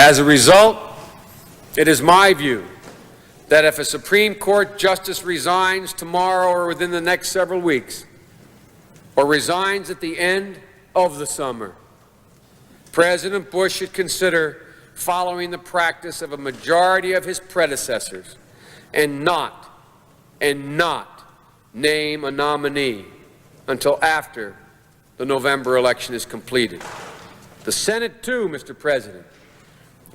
As a result, it is my view that if a Supreme Court justice resigns tomorrow or within the next several weeks, or resigns at the end of the summer, President Bush should consider following the practice of a majority of his predecessors and not name a nominee until after the November election is completed. The Senate, too, Mr. President,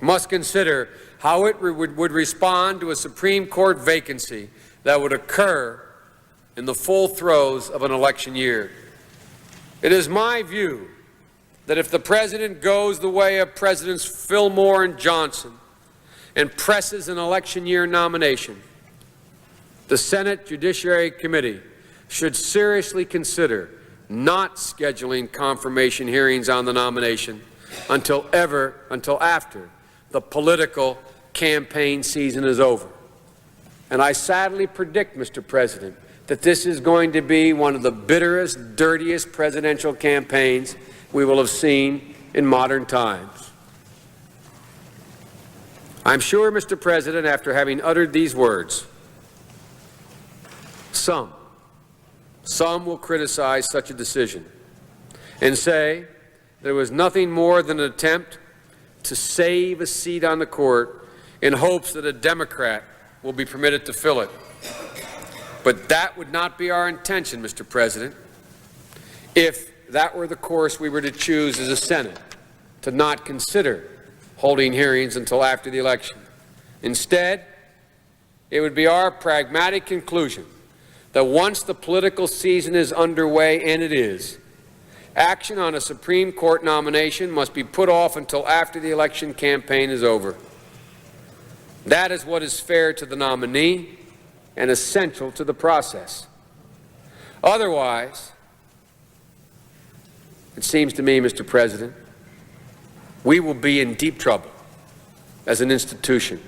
must consider how it would respond to a Supreme Court vacancy that would occur in the full throes of an election year. It is my view that if the President goes the way of Presidents Fillmore and Johnson and presses an election year nomination, the Senate Judiciary Committee should seriously consider not scheduling confirmation hearings on the nomination until after the political campaign season is over. And I sadly predict, Mr. President, that this is going to be one of the bitterest, dirtiest presidential campaigns we will have seen in modern times. I'm sure, Mr. President, after having uttered these words, some will criticize such a decision and say there was nothing more than an attempt to save a seat on the court in hopes that a Democrat will be permitted to fill it. But that would not be our intention, Mr. President, if that were the course we were to choose as a Senate, to not consider holding hearings until after the election. Instead, it would be our pragmatic conclusion that once the political season is underway, and it is, action on a Supreme Court nomination must be put off until after the election campaign is over. That is what is fair to the nominee and essential to the process. Otherwise, it seems to me, Mr. President, we will be in deep trouble as an institution.